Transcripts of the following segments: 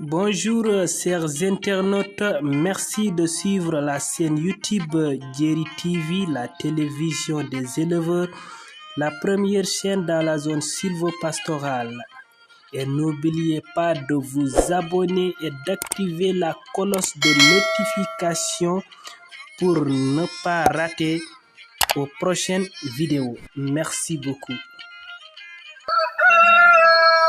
Bonjour chers internautes, merci de suivre la chaîne YouTube ngory TV, la télévision des éleveurs, la première chaîne dans la zone sylvopastorale. Et n'oubliez pas de vous abonner et d'activer la cloche de notification pour ne pas rater aux prochaines vidéos. Merci beaucoup.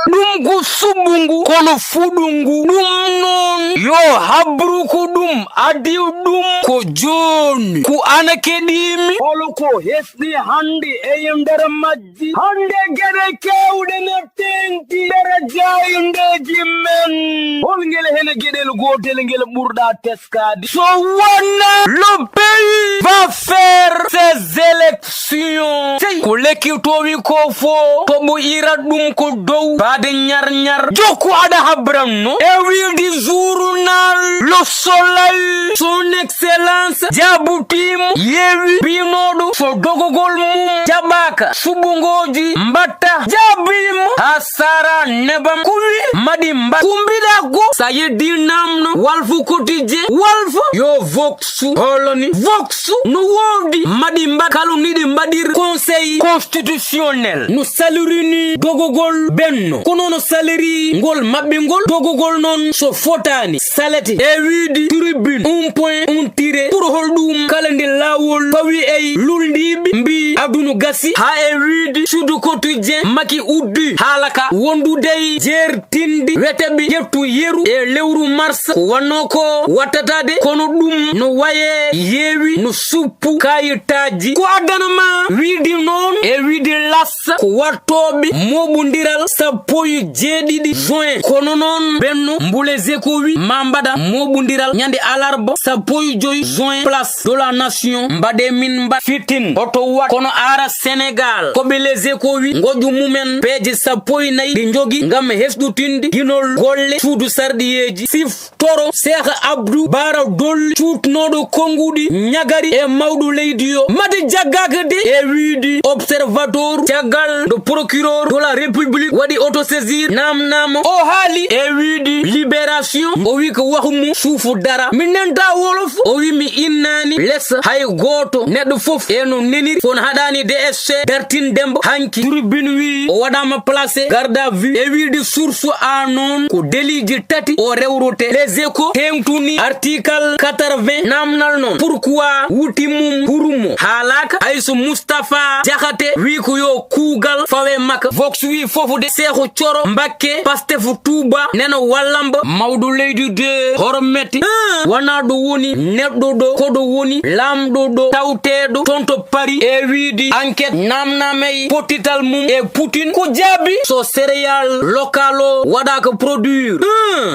Dungu subungu kono fudungu dum non yo habruku dum adiu dum ko joni ku anakedimi holo ko hesdi hande e yandere majji hande gere kewde ne tenti dere jayunde jimmen hol ngel hene gedel gotel ngel burda teskadi so wonna le pays va faire ses élections tay ko leki to wi ko fo to bo ira dum ko dow de nyar joko ada habranno e wildi journal le soleil son excellence jabutim yewi binodu so dogogol mum jabaka subungoji mbatta jabim hasara nebam kuwi madi mbat kumbida go sayedi namno walfu quotidien walfu yo voxu holoni voxu no wodi madi mbat kalunidi mbadir conseil constitutionnel no saluruni dogogol benno kono saleri ngol mabbe ngol dogogol non so fotani salati e widi tribune un point un tiré pour holdum kalande lawol pawi ay luldibi mbi adunu gasi ha e widi sudu quotidien maki uddi halaka wondu dey jertindi wetebi yettu yeru e lewru mars ko wannoko watatade kono dum no waye yewi no suppu kayitaji ko adanama widi non e widi lassa ko wattobe mobundiral sappoyu jeedidi juin kono non benno mbuleze ko wi mambada mobundiral nyande alarba sappoyu joy juin place de la nation mbade min mba fitin oto wat kono ara Sénégal ko beleze ko wi ngoju mumen peje sappoyu nay di njogi ngam hesdutindi ginol golle suudu sardiyeji sif toro Cheikh Abdou Bara dol tutnodo kongudi nyagari e mawdu leydiyo made jaggaka de e widi observateur jagal do procureur de la république wadi autosaisir nam o hali e widi libération o wi ko waxumu suufu dara minenta wolof o wi mi innani les hay goto neddo fof eno neniri fon hadani DSC Bertin Dembo hanki tribune wi o wadama placé garde à vue e widi source anon ko deliji tati o rewrote les échos tengtuni article 80 namnal non pourquoi wuti mum hurumo halaka ayso Mustafa Diakhaté wi ko yo kugal fawe makka vox wi fofu de Seexu Coro Mbakke Pastefu Touba neno wallamba mawdu leydi de hormeti wana do woni neddo do kodo woni lamdo do tawtedo tonto pari e widi enquête namnamay potital mum e Poutine ko jabi so céréal localo wada ko produire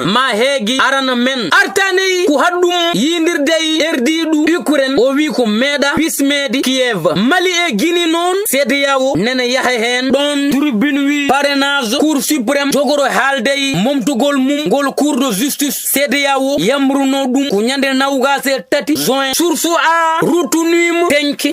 ma hegi arana men artane ko haddum yindirdey erdidu Ukraine o wi ko meda pismedi Kiev Mali e Guinée non sede yawo nene yahe hen don tribune wi parrainage cour suprême jogoro haldey momtugol mum gol cour de justice sede yawo yamruno dum ko nyande nawgase tati juin source a rutunimo tenki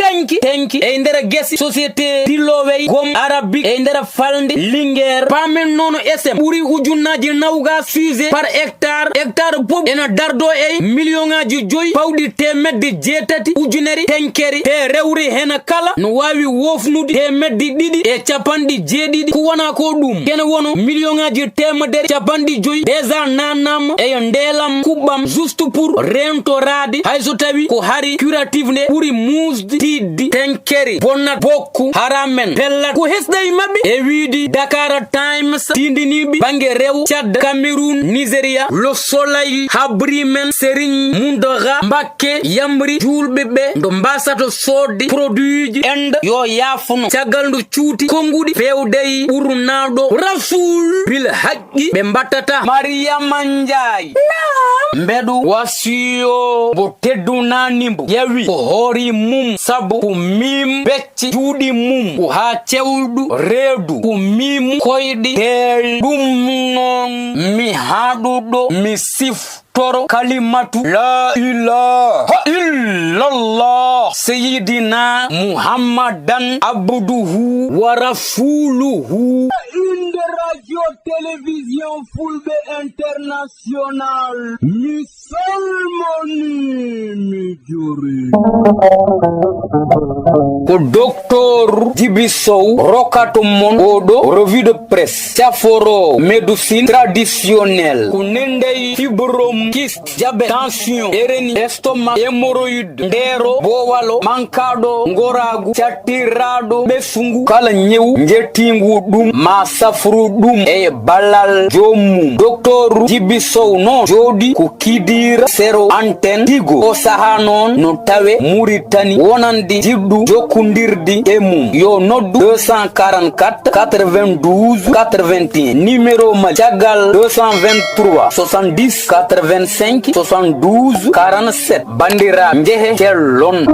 e ndera gesi société dilowey gom arabique e ndera falde linger pamen nono SM buri ujunnaji nawgas fusé par hectare pop ena dardo e millionaji joy pawdi temedde jeetati ujuneri tenkeri te rewri hena kala no wawi wofnude temedde didi e capandi jeedidi ko wana ko dum kene wono millionaji temedere capandi joy déjà nanam e ndelam kubam juste pour rentorade hayso tawi ko hari curative ne buri musdi tiddi tenkeri bonna bokku haramen pella ko hesday mabbe e widi Dakar Times tindinibi bange rew Chad Cameroun Nigeria le soleil habrimen Serigne Mundoga Mbakke yamri julbe be ndo mbasato sodi produit end yo yafuno cagalndu cuuti kongudi fewdey urnado rasul bil haqqi be mbattata Mariama Ndiaye mbedu wasiyo bo tedduna nimbo yawi ko hori mum sabu ko mim becci juudi mum ko ha cewdu reedu ko mim koydi tel dum non mi hadudo mi sif docteur kalimatu la ilaha illallah sayyidina muhammadan abduhu wa rasuluhu. Une radio-télévision Fulbe International. Ko docteur Djibi Sow rokato mon odo revue de presse Chaforo médecine traditionnelle ko nendey fibrome kyste diabète tension hernie estomac hémorroïde ndero bowalo mankado ngoragu chatirado besungu kala nyew njetingu dum ma safru dum e balal jomu docteur Djibi Sow no jodi ko kidira zero antenne tigo o sahanon no tawe Mauritanie wonandi jiddu jokundirdi e mum yo noddu 244 92 81 numéro ma jagal 223 70 85 72 47 bandira njehe kellon.